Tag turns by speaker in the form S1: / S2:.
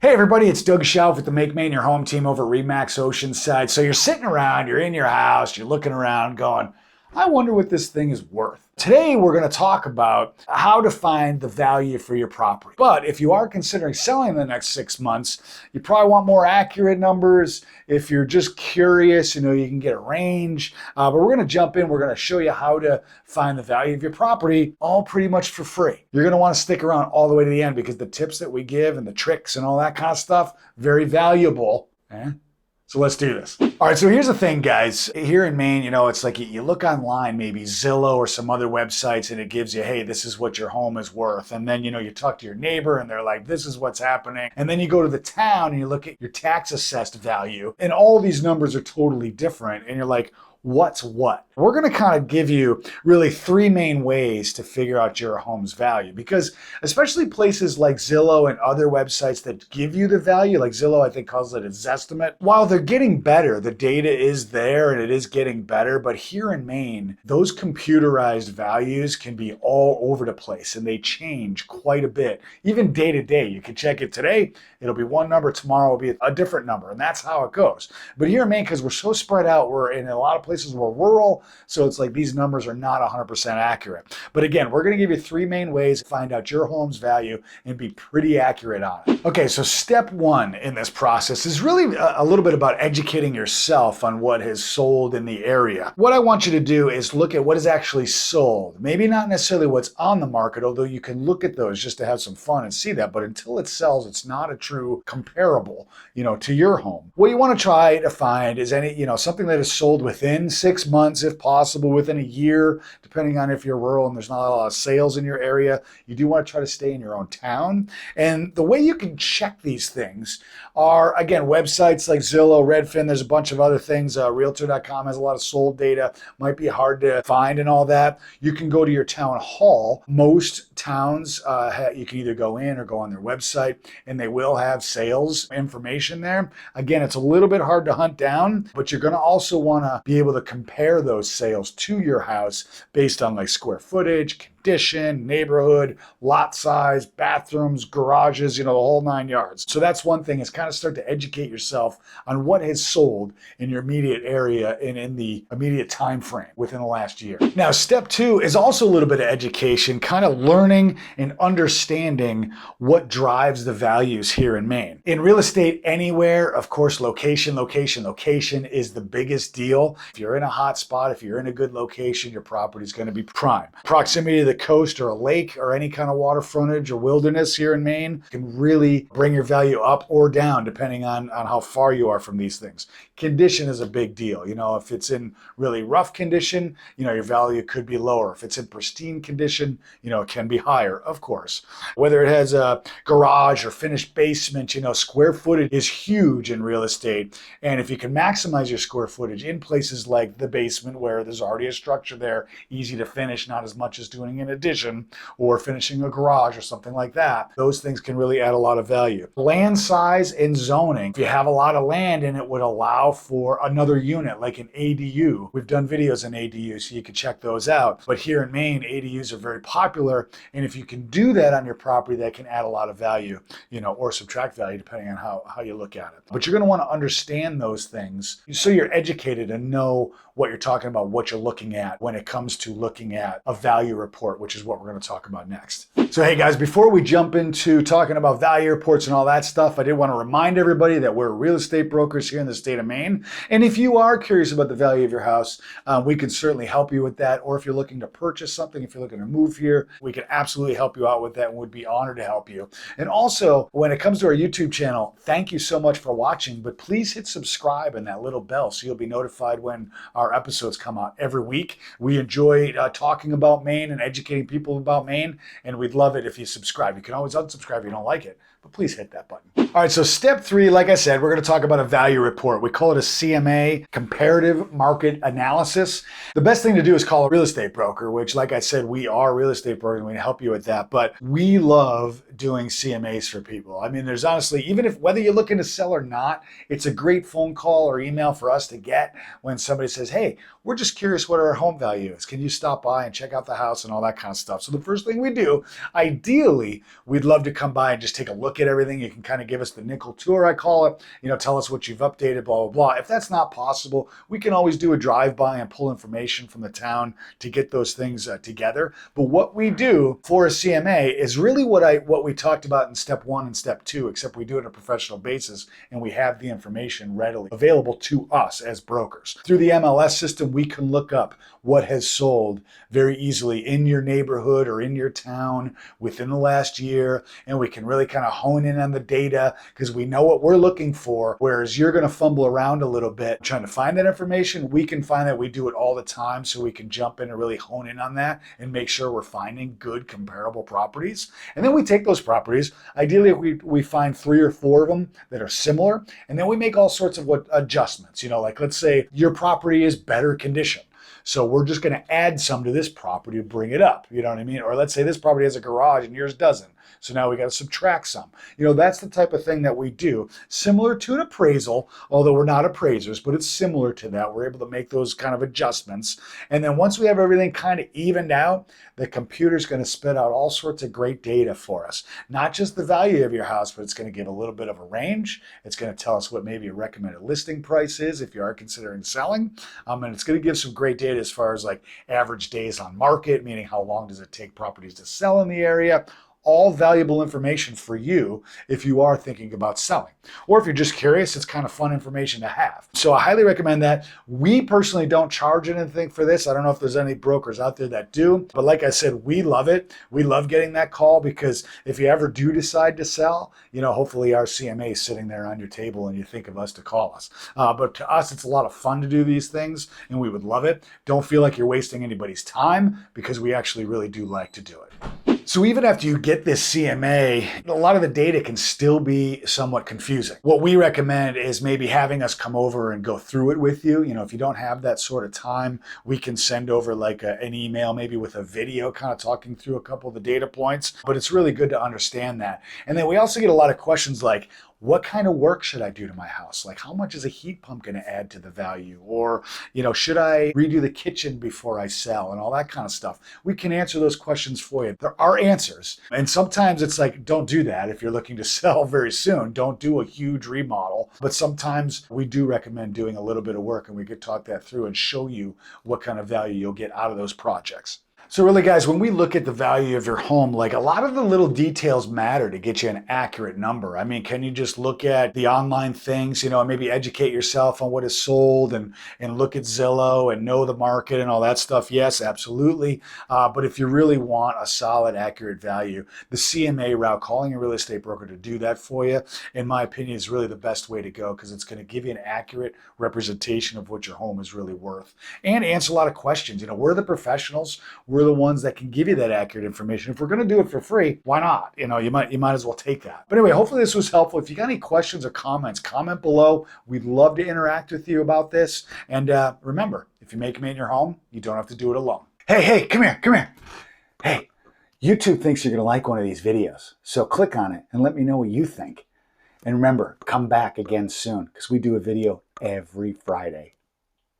S1: Hey everybody, it's Doug Schauf with the Make Maine your home team over at RE/MAX Oceanside. So you're sitting around, you're in your house, you're looking around going, I wonder what this thing is worth. Today we're going to talk about how to find the value for your property. But if you are considering selling in the next 6 months, you probably want more accurate numbers. If you're just curious, you can get a range. But we're going to jump in. We're going to show you how to find the value of your property, all pretty much for free. You're going to want to stick around all the way to the end because the tips that we give and the tricks and all that kind of stuff, very valuable. So let's do this. All right, so here's the thing, guys. Here in Maine, it's like you look online, maybe Zillow or some other websites, and it gives you, hey, this is what your home is worth. And then, you talk to your neighbor and they're like, this is what's happening. And then you go to the town and you look at your tax assessed value, and all these numbers are totally different. And you're like, what's what? We're going to kind of give you really three main ways to figure out your home's value, because especially places like Zillow and other websites that give you the value, like Zillow, I think calls it a Zestimate. While they're getting better, the data is there and it is getting better. But here in Maine, those computerized values can be all over the place and they change quite a bit. Even day to day, you can check it today, it'll be one number, tomorrow will be a different number. And that's how it goes. But here in Maine, because we're so spread out, we're in a lot of places we're rural, so it's like these numbers are not 100% accurate. But again, we're going to give you three main ways to find out your home's value and be pretty accurate on it. Okay, so step one in this process is really a little bit about educating yourself on what has sold in the area. What I want you to do is look at what is actually sold. Maybe not necessarily what's on the market, although you can look at those just to have some fun and see that. But until it sells, it's not a true comparable, to your home. What you want to try to find is something that is sold within 6 months, if possible, within a year, depending on if you're rural and there's not a lot of sales in your area. You do want to try to stay in your own town. And the way you can check these things are, again, websites like Zillow, Redfin, there's a bunch of other things. Realtor.com has a lot of sold data, might be hard to find and all that. You can go to your town hall. Most towns, you can either go in or go on their website, and they will have sales information there. Again, it's a little bit hard to hunt down, but you're going to also want to be able to compare those sales to your house based on like square footage, condition, neighborhood, lot size, bathrooms, garages, the whole 9 yards. So that's one thing, is kind of start to educate yourself on what has sold in your immediate area and in the immediate time frame within the last year. Now, step two is also a little bit of education, kind of learning and understanding what drives the values here in Maine. In real estate anywhere, of course, location is the biggest deal. If you're in a hot spot, if you're in a good location, your property is going to be prime. Proximity to the coast or a lake or any kind of water frontage or wilderness here in Maine can really bring your value up or down depending on how far you are from these things. Condition is a big deal. If it's in really rough condition, your value could be lower. If it's in pristine condition, it can be higher, of course. Whether it has a garage or finished basement, square footage is huge in real estate. And if you can maximize your square footage in places like the basement where there's already a structure there, easy to finish, not as much as doing an addition or finishing a garage or something like that, those things can really add a lot of value. Land size and zoning. If you have a lot of land and it would allow for another unit like an ADU. We've done videos on ADUs, so you can check those out. But here in Maine, ADUs are very popular. And if you can do that on your property, that can add a lot of value, or subtract value depending on how you look at it. But you're going to want to understand those things so you're educated and know what you're talking about, what you're looking at when it comes to looking at a value report, which is what we're going to talk about next. So hey guys, before we jump into talking about value reports and all that stuff, I did want to remind everybody that we're real estate brokers here in the state of Maine. And if you are curious about the value of your house, we can certainly help you with that. Or if you're looking to purchase something, if you're looking to move here, we can absolutely help you out with that and would be honored to help you. And also, when it comes to our YouTube channel, thank you so much for watching, but please hit subscribe and that little bell so you'll be notified when our episodes come out every week. We enjoy talking about Maine and educating people about Maine, and we'd love it if you subscribe. You can always unsubscribe if you don't like it, but please hit that button. All right, so step three, like I said, we're going to talk about a value report. We call it a CMA, Comparative Market Analysis. The best thing to do is call a real estate broker, which, like I said, we are real estate brokers and we can help you with that. But we love doing CMAs for people. I mean, there's honestly, even if whether you're looking to sell or not, it's a great phone call or email for us to get when somebody says, hey, we're just curious what our home value is. Can you stop by and check out the house and all that kind of stuff? So the first thing we do, ideally, we'd love to come by and just take a look look at everything. You can kind of give us the nickel tour, I call it. Tell us what you've updated, blah, blah, blah. If that's not possible, we can always do a drive-by and pull information from the town to get those things together. But what we do for a CMA is really what we talked about in step 1 and step 2, except we do it on a professional basis and we have the information readily available to us as brokers. Through the MLS system, we can look up what has sold very easily in your neighborhood or in your town within the last year, and we can really kind of hone in on the data because we know what we're looking for, whereas you're going to fumble around a little bit trying to find that information. We can find that. We do it all the time, so we can jump in and really hone in on that and make sure we're finding good comparable properties. And then we take those properties, ideally we find 3 or 4 of them that are similar, and then we make all sorts of adjustments. Like let's say your property is better condition, so we're just going to add some to this property to bring it up. You know what I mean? Or let's say this property has a garage and yours doesn't. So now we got to subtract some. That's the type of thing that we do. Similar to an appraisal, although we're not appraisers, but it's similar to that. We're able to make those kind of adjustments. And then once we have everything kind of evened out, the computer's going to spit out all sorts of great data for us. Not just the value of your house, but it's going to give a little bit of a range. It's going to tell us what maybe a recommended listing price is if you are considering selling. And it's going to give some great data as far as like average days on market, meaning how long does it take properties to sell in the area. All valuable information for you if you are thinking about selling. Or if you're just curious, it's kind of fun information to have. So I highly recommend that. We personally don't charge anything for this. I don't know if there's any brokers out there that do, but like I said, we love it. We love getting that call because if you ever do decide to sell, hopefully our CMA is sitting there on your table and you think of us to call us. But to us, it's a lot of fun to do these things and we would love it. Don't feel like you're wasting anybody's time because we actually really do like to do it. So even after you get this CMA, a lot of the data can still be somewhat confusing. What we recommend is maybe having us come over and go through it with you. If you don't have that sort of time, we can send over like an email, maybe with a video kind of talking through a couple of the data points. But it's really good to understand that. And then we also get a lot of questions like, what kind of work should I do to my house? Like how much is a heat pump going to add to the value? Or, should I redo the kitchen before I sell and all that kind of stuff? We can answer those questions for you. There are answers. And sometimes it's like, don't do that. If you're looking to sell very soon, don't do a huge remodel. But sometimes we do recommend doing a little bit of work and we could talk that through and show you what kind of value you'll get out of those projects. So really, guys, when we look at the value of your home, like a lot of the little details matter to get you an accurate number. I mean, can you just look at the online things, and maybe educate yourself on what is sold and look at Zillow and know the market and all that stuff? Yes, absolutely. But if you really want a solid, accurate value, the CMA route, calling a real estate broker to do that for you, in my opinion, is really the best way to go because it's going to give you an accurate representation of what your home is really worth and answer a lot of questions. We're the professionals. We're the ones that can give you that accurate information. If we're going to do it for free, why not? You might as well take that. But anyway, hopefully this was helpful. If you got any questions or comments, comment below. We'd love to interact with you about this. And remember, if you make Maine your home, you don't have to do it alone. Hey, come here. Hey, YouTube thinks you're going to like one of these videos. So click on it and let me know what you think. And remember, come back again soon because we do a video every Friday.